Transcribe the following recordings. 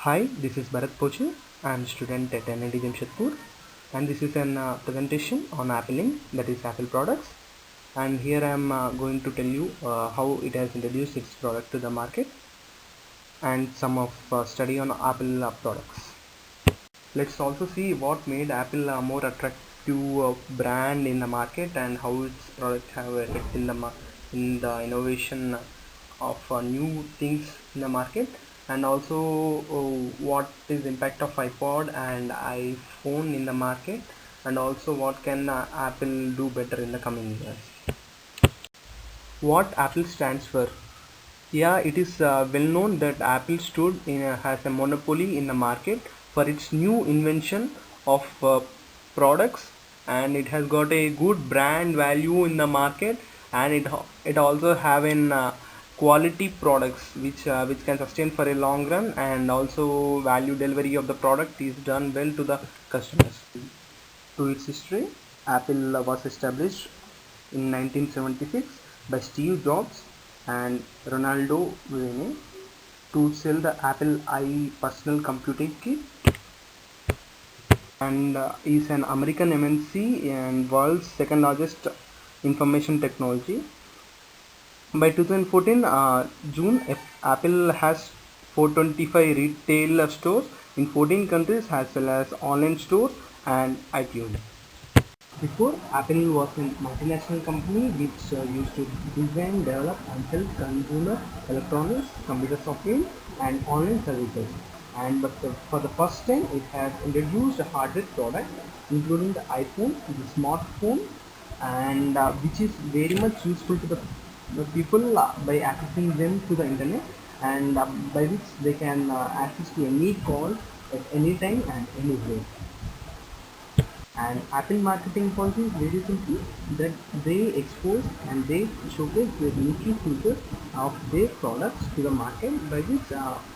Hi, this is Bharat Poche. I am a student at NIT Jamshedpur, and this is an presentation on Apple Inc, that is Apple products. And here I am going to tell you how it has introduced its product to the market and some of study on Apple products. Let's also see what made Apple a more attractive brand in the market and how its product have effect in the innovation of new things in the market, and also what is impact of iPod and iPhone in the market, and also what can Apple do better in the coming years. What Apple stands for? Yeah, it is well known that Apple has a monopoly in the market for its new invention of products, and it has got a good brand value in the market, and it also have an quality products which can sustain for a long run, and also value delivery of the product is done well to the customers. To its history, Apple was established in 1976 by Steve Jobs and Ronaldo Reagan to sell the Apple I personal computing kit, and is an American MNC and world's second largest information technology. By 2014 June, Apple has 425 retail stores in 14 countries as well as online stores and iTunes. Before, Apple was a multinational company which used to design, develop and sell consumer electronics, computer software and online services. For the first time, it has introduced a hardware product including the iPhone, the smartphone, and which is very much useful to the people by accessing them to the internet, and by which they can access to any call at any time and anywhere. And Apple marketing policy is very simple, that they expose and they showcase the unique features of their products to the market, by which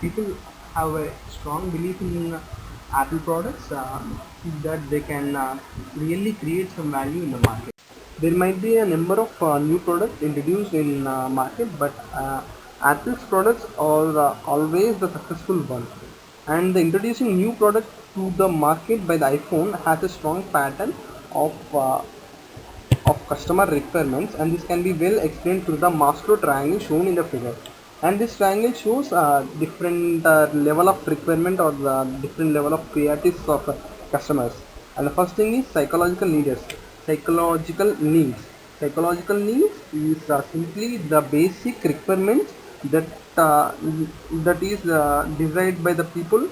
people have a strong belief in Apple products, that they can really create some value in the market. There might be a number of new products introduced in market, but Apple's products are always the successful ones. And the introducing new product to the market by the iPhone has a strong pattern of uh, of customer requirements, and this can be well explained through the Maslow triangle shown in the figure. And this triangle shows different level of requirement or the different level of priorities of customers. And the first thing is psychological needs. Psychological needs. Psychological needs is simply the basic requirements that uh, that is desired by the people,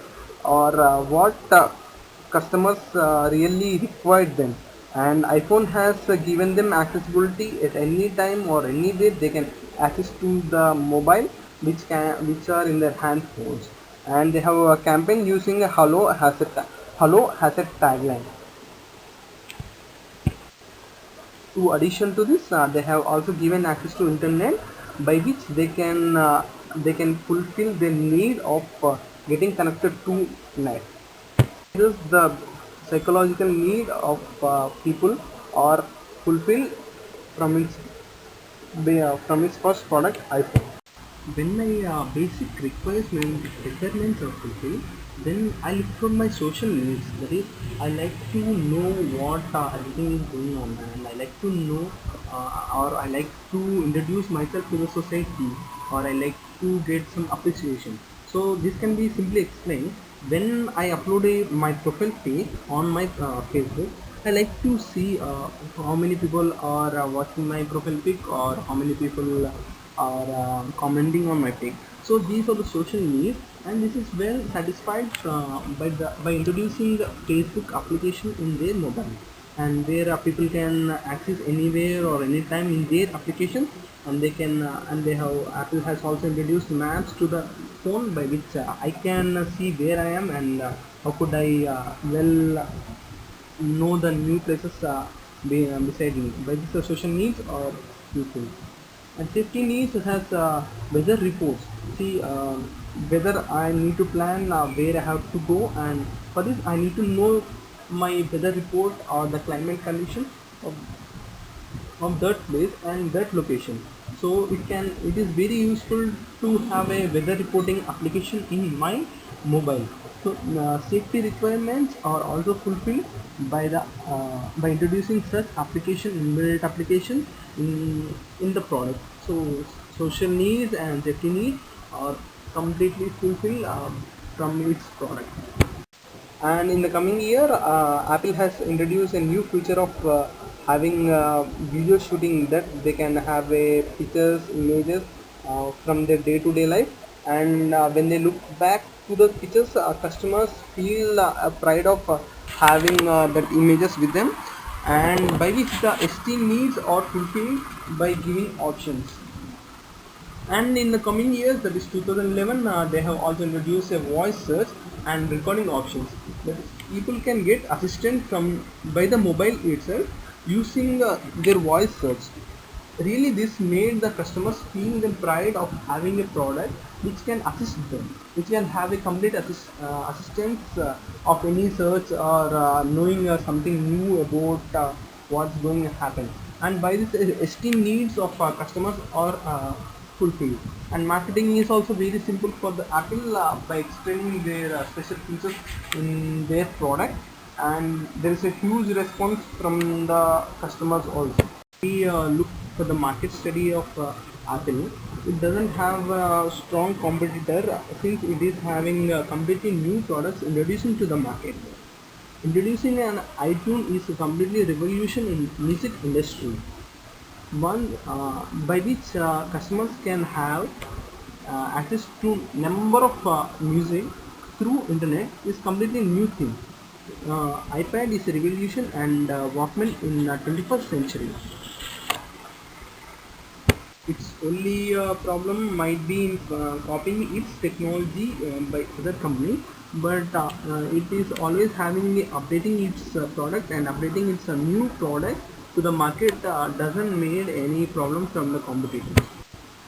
or what customers really required them. And iPhone has given them accessibility at any time or anywhere. They can access to the mobile which are in their handphones. And they have a campaign using a hello has a tagline. To addition to this, they have also given access to internet, by which they can fulfill their need of getting connected to net. This is the psychological need of people are fulfilled from its first product, iPhone. When my basic requirements are fulfilled, then I look for my social needs. That is, I like to know what everything is going on, and I like to know, or I like to introduce myself to the society, or I like to get some appreciation. So this can be simply explained when I upload my profile page on my Facebook. I like to see how many people are watching my profile pic, or how many people are commenting on my pic. So these are the social needs, and this is well satisfied by introducing the Facebook application in their mobile, and where people can access anywhere or anytime in their application, and they can and they have Apple has also introduced maps to the phone, by which I can see where I am, and how could I know the new places beside me. By this social needs are useful. And safety needs has weather reports. See, whether I need to plan where I have to go, and for this I need to know my weather report or the climate condition of that place and that location. So it is very useful to have a weather reporting application in my mobile. So safety requirements are also fulfilled by the by introducing such application, inbuilt application in the product. So social needs and safety needs are completely fulfilled from its product. And in the coming year, Apple has introduced a new feature of having video shooting, that they can have a pictures, images from their day-to-day life, and when they look back to the pictures, customers feel a pride of having that images with them, and by which the esteem needs are fulfilled by giving options. And in the coming years, that is 2011, they have also introduced a voice search and recording options. That is, people can get assistance from by the mobile itself using their voice search. Really, this made the customers feel the pride of having a product which can assist them, which can have a complete assistance of any search or knowing something new about what's going to happen. And by this, esteem needs of customers are fulfilled. And marketing is also very simple for the Apple by explaining their special features in their product, and there is a huge response from the customers also. We look for the market study of Apple. It doesn't have a strong competitor since it is having completely new products introducing to the market. Introducing an iTunes is a completely revolution in music industry. One by which customers can have access to number of music through internet is completely new thing. iPad is a revolution and Walkman in 21st century. Its only problem might be in copying its technology by other company, but it is always having updating its product and updating its new product to the market doesn't made any problem from the competitors.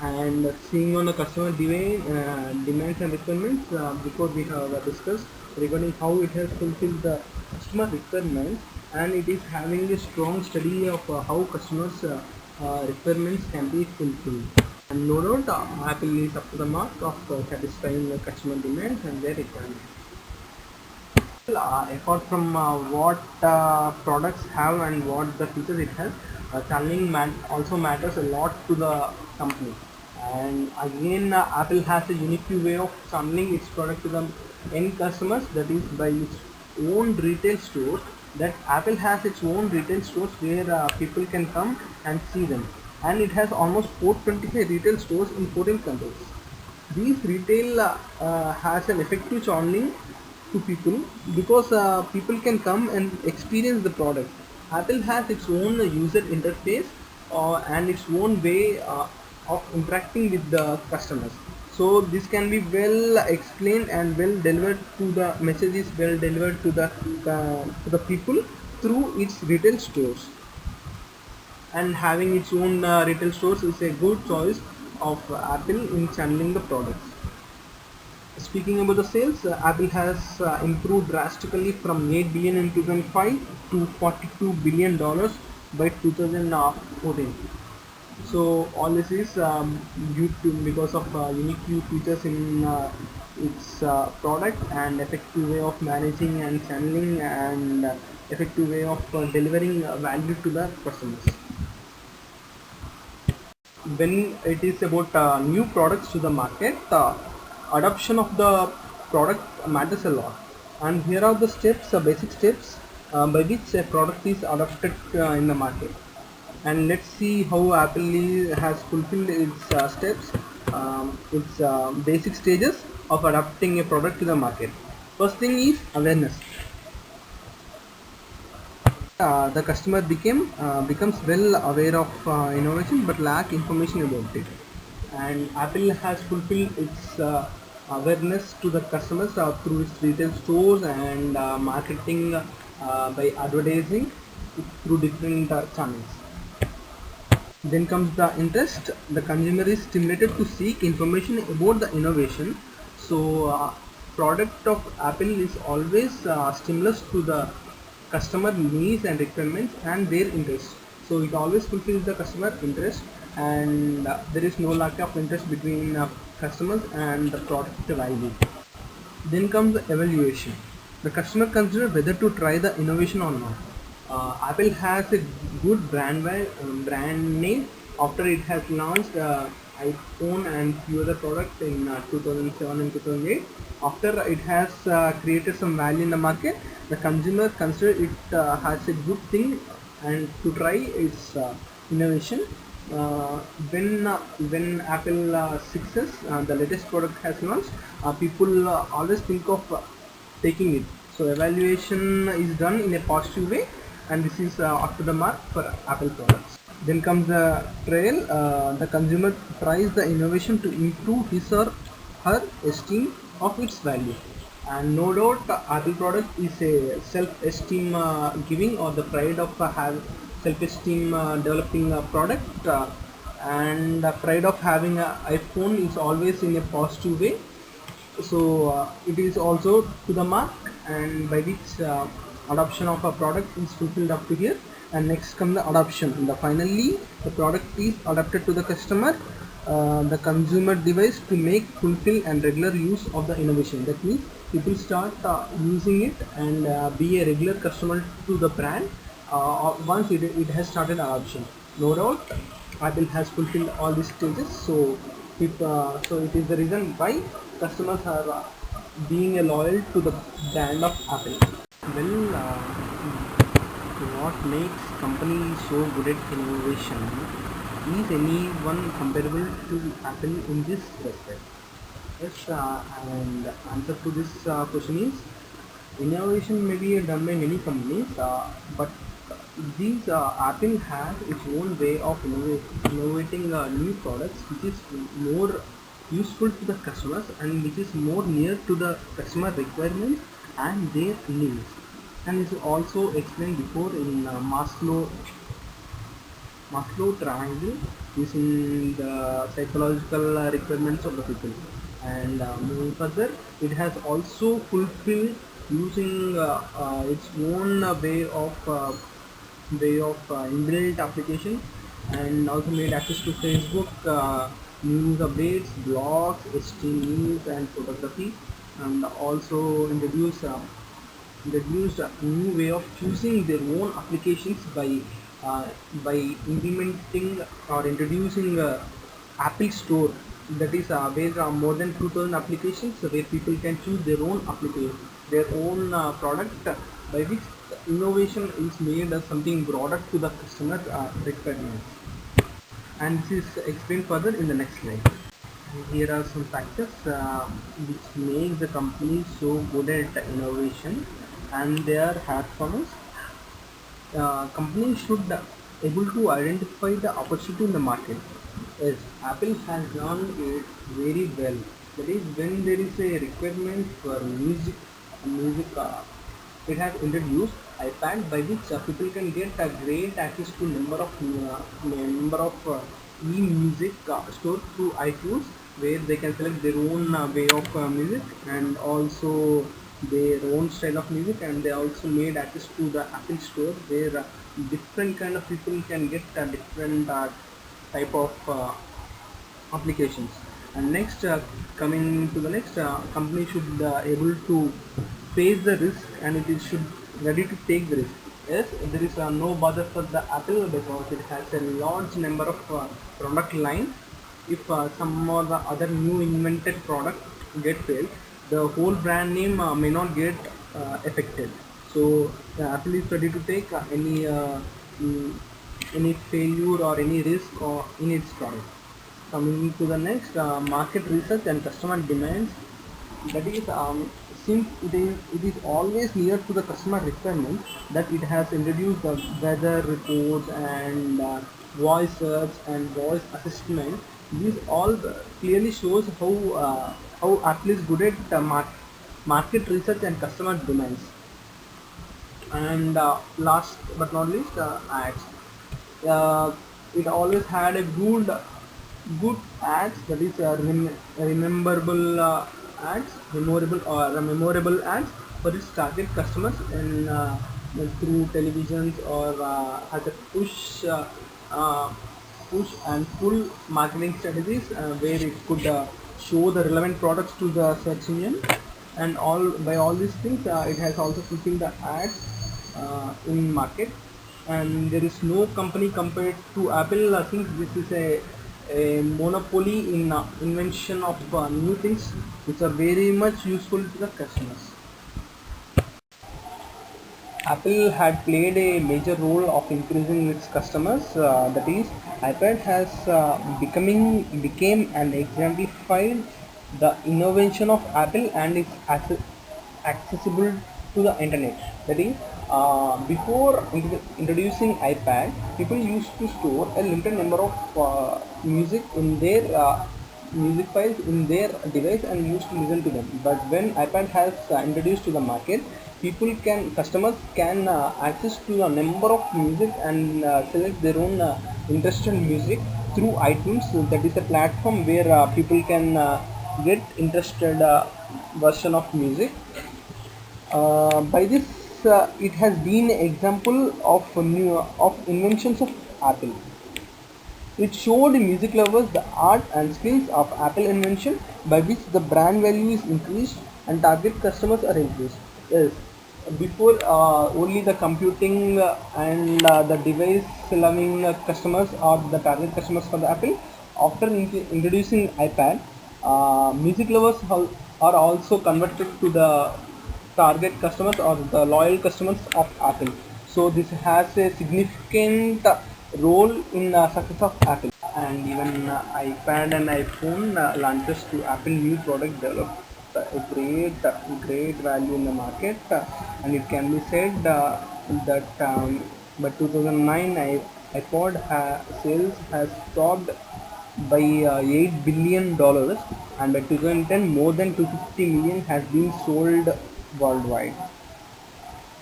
And seeing on the customer demands and requirements, before we have discussed regarding how it has fulfilled the customer requirements, and it is having a strong study of how customers requirements can be fulfilled. And no doubt Apple is up to the mark of satisfying the customer demands and their requirements. Apart from what products have and what the features it has, channeling also matters a lot to the company. And again, Apple has a unique way of channeling its product to the end customers, that is by its own retail stores. That Apple has its own retail stores where people can come and see them, and it has almost 425 retail stores in 14 countries. These retail has an effective channeling to people because people can come and experience the product. Apple has its own user interface and its own way of interacting with the customers. So this can be well explained and well delivered to the messages, well delivered to the people through its retail stores. And having its own retail stores is a good choice of Apple in channeling the products. Speaking about the sales, Apple has improved drastically from 8 billion in 2005 to 42 billion dollars by 2014. So all this is due to because of unique new features in its product and effective way of managing and channeling and effective way of delivering value to the customers. When it is about new products to the market, adoption of the product matters a lot, and here are the steps, basic steps by which a product is adopted in the market. And let's see how Apple has fulfilled its steps, its basic stages of adapting a product to the market. First thing is awareness. The customer becomes well aware of innovation but lack information about it. And Apple has fulfilled its awareness to the customers through its retail stores and marketing by advertising through different channels. Then comes the interest. The consumer is stimulated to seek information about the innovation. So, product of Apple is always stimulus to the customer needs and requirements and their interest. So, it always fulfills the customer interest. and there is no lack of interest between customers and the product value. Then comes the evaluation. The customer considers whether to try the innovation or not. Apple has a good brand name after it has launched iPhone and few other products in 2007 and 2008. After it has created some value in the market, the consumer consider it has a good thing and to try its innovation. uh, when Apple 6s, the latest product has launched, people always think of taking it. So evaluation is done in a positive way, and this is up to the mark for Apple products. Then comes the trial. The consumer tries the innovation to improve his or her esteem of its value. And no doubt, Apple product is a self-esteem giving, or the pride of have self-esteem developing a product, and the pride of having an iPhone is always in a positive way. So it is also to the mark, and by which adoption of a product is fulfilled up to here. And next come the adoption. Finally the product is adapted to the customer, the consumer device to make fulfill and regular use of the innovation. That means people start using it and be a regular customer to the brand once it has started adoption. No doubt Apple has fulfilled all these stages. So so it is the reason why customers are being loyal to the brand of Apple. Well, what makes companies so good at innovation? Is anyone comparable to Apple in this respect? Yes, and the answer to this question is innovation may be done by many companies, but these Apple has its own way of innovating new products, which is more useful to the customers and which is more near to the customer requirements and their needs. And is also explained before in Maslow triangle, using the psychological requirements of the people. And moving further, it has also fulfilled using its own way of inbuilt application, and also made access to Facebook, news updates, blogs, HT news, and photography, and also introduced a new way of choosing their own applications uh, by implementing or introducing Apple Store, that is based on more than 2000 applications where people can choose their own application, their own product, by which innovation is made as something broader to the customer requirements. And this is explained further in the next slide. Here are some factors which make the company so good at innovation, and their performance. Companies should able to identify the opportunity in the market. Yes, Apple has done it very well. That is, when there is a requirement for music, it has introduced iPad, by which people can get a great access to number of e-music store through iTunes, where they can select their own way of music and also their own style of music. And they also made access to the Apple Store, where different kind of people can get different type of applications. And next, coming to the next, company should able to face the risk, and it is should ready to take the risk. Yes, there is no bother for the Apple because it has a large number of product line. If some of the other new invented product get failed, the whole brand name may not get affected. So Apple is ready to take mm, any failure or any risk or in its product. Coming to the next, market research and customer demands. That is, since it is always near to the customer requirement, that it has introduced the weather reports and voice search and voice assessment. These all clearly shows how Apple is good at market research and customer demands. And last but not least, ads. uh, it always had a good ads, that is rememberable memorable ads for its target customers in through televisions, or as a push uh, push and pull marketing strategies where it could show the relevant products to the search engine, and all these things it has also fulfilled the ads in market. And there is no company compared to Apple since this is a monopoly in invention of new things which are very much useful to the customers. Apple had played a major role of increasing its customers. That is, iPad has became an exemplified the innovation of Apple and its accessible to the internet. That is, before introducing iPad, people used to store a limited number of music files in their device and used to listen to them. But when iPad has introduced to the market, customers can access to a number of music and select their own interested music through iTunes. So that is a platform where people can get interested version of music. By this, it has been an example of inventions of Apple. It showed music lovers the art and skills of Apple invention by which the brand value is increased and target customers are increased. Yes, before only the computing and the device loving customers are the target customers for the Apple. After introducing iPad, music lovers are also converted to the target customers or the loyal customers of Apple. So this has a significant role in success of Apple. And even iPad and iPhone launches to Apple new product developed a great value in the market, and it can be said that by 2009 iPod sales has topped by $8 billion, and by 2010 more than 250 million has been sold worldwide.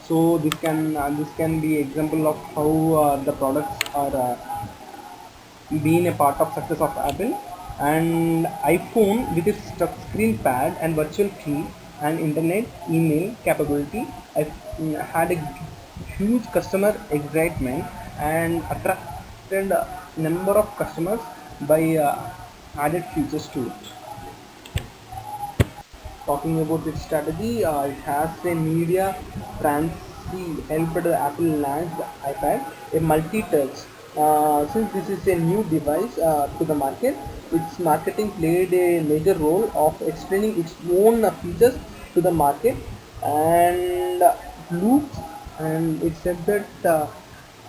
So this can be example of how the products are being a part of success of Apple. And iPhone with its touchscreen pad and virtual key and internet email capability had a huge customer excitement and attracted a number of customers by added features to it. Talking about its strategy, it has a media frenzy helped Apple launch the iPad, a multi-touch. Since this is a new device to the market, its marketing played a major role of explaining its own features to the market, and looks, and it said that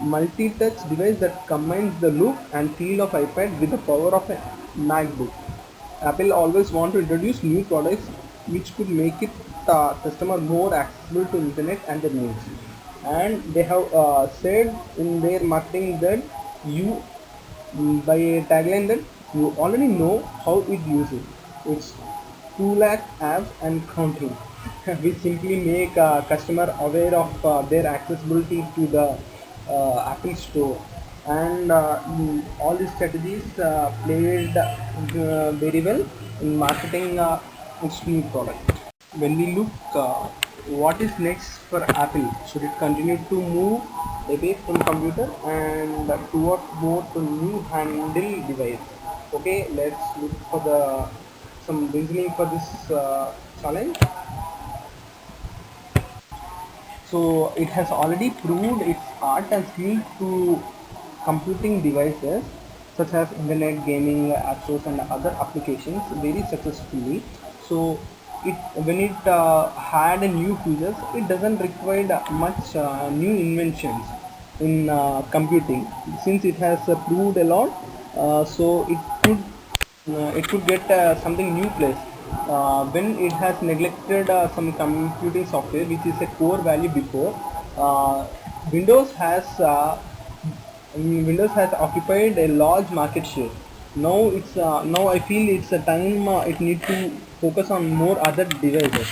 multi-touch device that combines the look and feel of iPad with the power of a MacBook. Apple always want to introduce new products which could make it customer more accessible to internet and the news. And they have said in their marketing that you by a tagline that you already know how it uses. It's 2 lakh apps and counting, which simply make customer aware of their accessibility to the Apple Store. And all these strategies played very well in marketing its new product. When we look what is next for Apple, should it continue to move away from computer and towards more to new handle device? Okay, let's look for the some reasoning for this challenge. So it has already proved its art and skill to computing devices such as internet, gaming, app stores, and other applications very successfully. So it when it had a new features, it doesn't require much new inventions in computing since it has proved a lot. So it could get something new place when it has neglected some computing software which is a core value before. uh, windows has uh, Windows has occupied a large market share. Now I feel it's a time it need to focus on more other devices,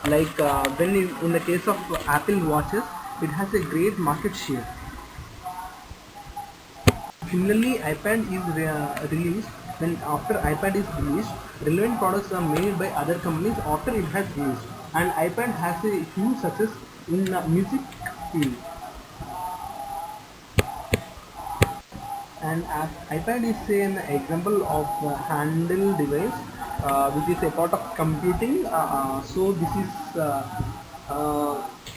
like when in the case of Apple watches, it has a great market share. Similarly, iPad is released. When after iPad is released, relevant products are made by other companies after it has released, and iPad has a huge success in music field. And iPad is an example of a handle device which is a part of computing. So this is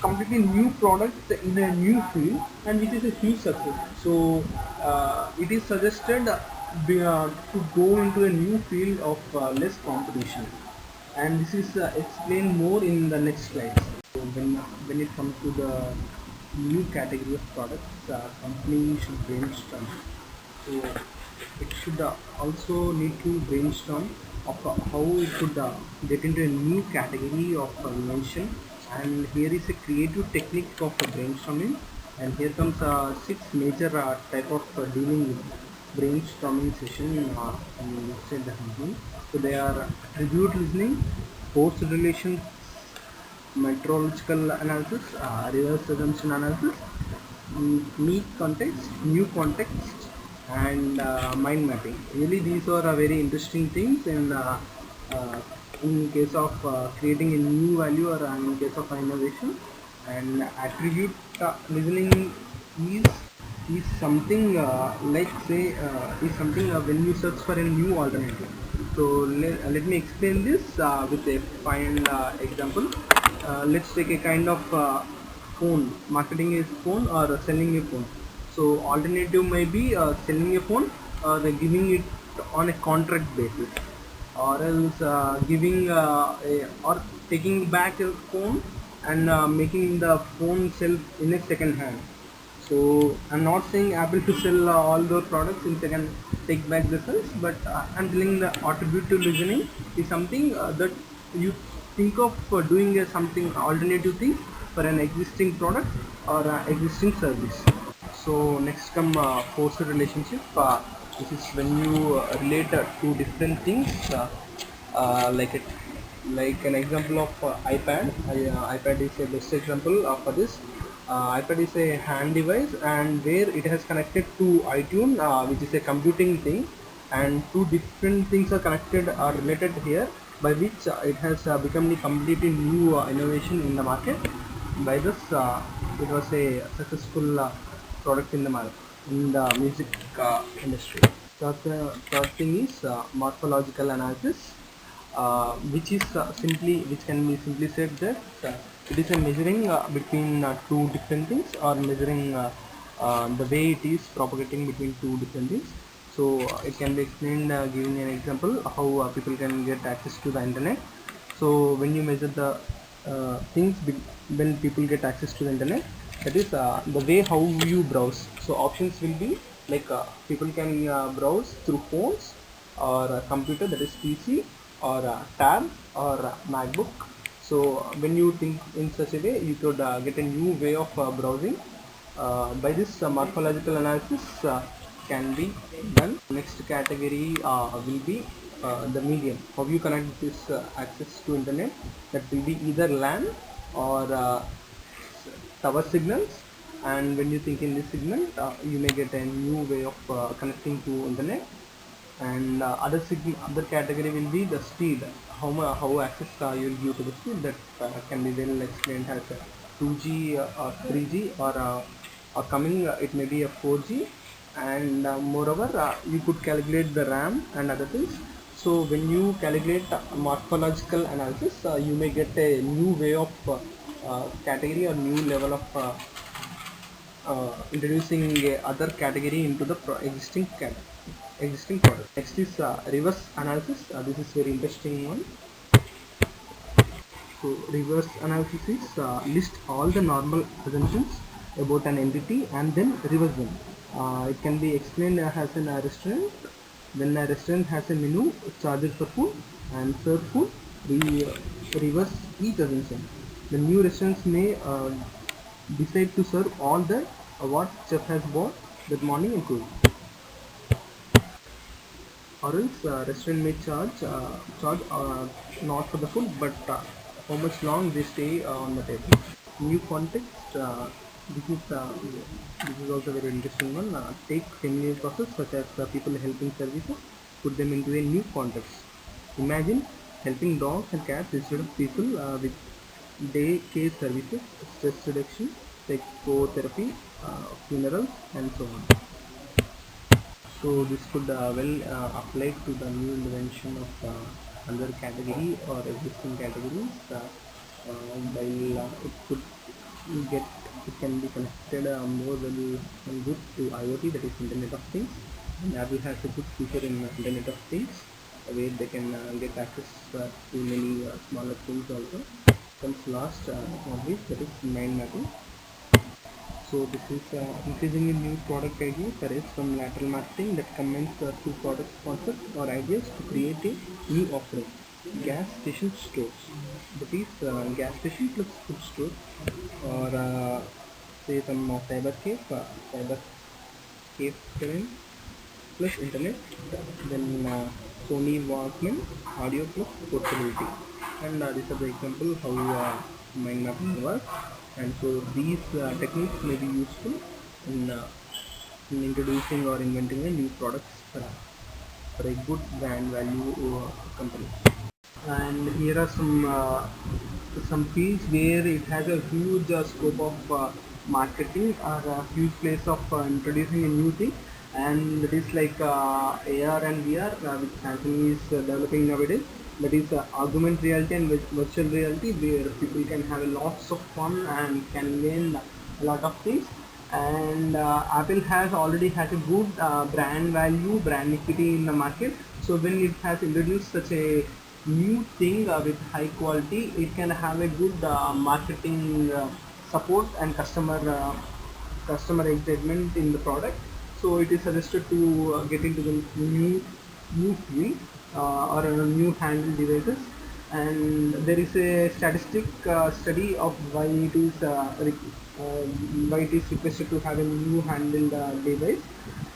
completely new product in a new field, and which is a huge success. So it is suggested to go into a new field of less competition, and this is explained more in the next slides. So when it comes to the new category of products, company should brainstorm. So it should also need to brainstorm of how it could get into a new category of invention. And here is a creative technique of brainstorming. And here comes six major type of dealing with brainstorming session inside the company. So they are attribute listening, post relations, metrological analysis, reverse assumption analysis, neat context, new context, and mind mapping. Really, these are very interesting things in case of creating a new value, or in case of innovation. And attribute listening is is something like say is something when you search for a new alternative. So let me explain this with a fine example. Let's take a kind of phone. Marketing is phone or selling a phone. So alternative may be selling a phone or giving it on a contract basis, or else giving or taking back a phone and making the phone sell in a second hand. So I'm not saying Apple to sell all those products in second take back the sales, but I'm telling the attributive listening is something that you think of doing something alternative thing for an existing product or existing service. So next come forced relationship. This is when you relate two different things, like it, like an example of iPad. iPad is a best example for this. iPad is a hand device, and where it has connected to iTunes, which is a computing thing, and two different things are connected or related here, by which it has become a completely new innovation in the market. By this, it was a successful product in the market, in the music industry. Third thing is morphological analysis, which can be simply said that it is a measuring between two different things, or measuring the way it is propagating between two different things. So it can be explained giving an example how people can get access to the internet. So when you measure the when people get access to the internet, that is the way how you browse. So options will be like people can browse through phones or a computer, that is PC, or a tab, or a MacBook. So when you think in such a way, you could get a new way of browsing. By this morphological analysis can be done. Next category will be the medium. How you connect this access to internet? That will be either LAN or tower signals. And when you think in this segment, you may get a new way of connecting to internet. And other category will be the speed. How access you will give to the speed, that can be well explained as 2G or 3G, or coming it may be a 4G. And moreover, you could calculate the RAM and other things. So when you calculate morphological analysis, you may get a new way of category, or new level of introducing other category into the existing product. Next is reverse analysis. This is very interesting one. So reverse analysis is list all the normal assumptions about an entity and then reverse them. It can be explained as in a restaurant. When a restaurant has a menu, charges for food and serve food, we reverse each assumption. The new restaurants may decide to serve all the what chef has bought that morning and cooked. Or else restaurant may charge not for the food, but how much long they stay on the table. New context. This is uh, this is also very interesting one. Take familiar process such as people helping services, put them into a new context. Imagine helping dogs and cats instead of people with day care services, stress reduction, psychotherapy, funerals, and so on. So this could apply to the new invention of another category or existing categories, while it could get it can be connected more well and good to IoT, that is Internet of Things. And Apple has a good future in Internet of Things, where they can get access to many smaller things also. Comes last technology, that is mind mapping. So this is increasingly new product ideas arise from lateral marketing that combines two product concepts or ideas to create a new offering. Gas station stores. That is gas station plus food store, or say some cyber cave terrain plus internet, then Sony Walkman audio plus portability. And these are the example how mind mapping works. And so these techniques may be useful in, uh, in introducing or inventing a new products for a good brand value company. And here are some fields where it has a huge scope of marketing, or a huge place of introducing a new thing, and that is like AR and VR, which Samsung is developing nowadays. That is augmented reality and virtual reality, where people can have lots of fun and can learn a lot of things. And Apple has already had a good brand value, brand equity in the market. So when it has introduced such a new thing with high quality, it can have a good marketing support and customer excitement in the product. So it is suggested to get into the new field, or new handle devices. And there is a statistic study of why it is requested to have a new handled device.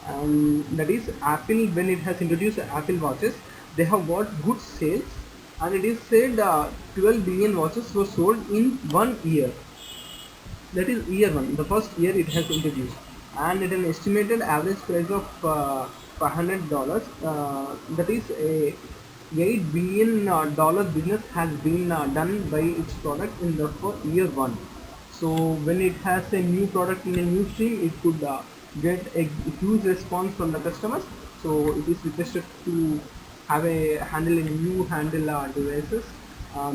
And that is Apple, when it has introduced Apple watches, they have got good sales. And it is said 12 billion watches were sold in 1 year. That is year one, the first year it has introduced. And at an estimated average price of $500, that is a $8 billion business has been done by its product in the year one. So when it has a new product in a new stream, it could get a huge response from the customers. So it is requested to have a handle in new handle devices,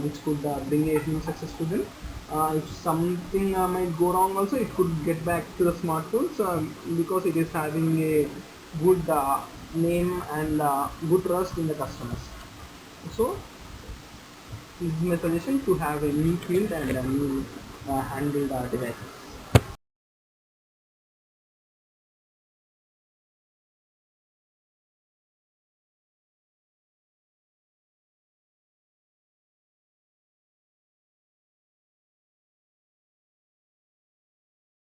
which could bring a huge success to them. If something might go wrong also, it could get back to the smartphones, because it is having a good name and good trust in the customers. So this is my suggestion, to have a new field and a new handled devices.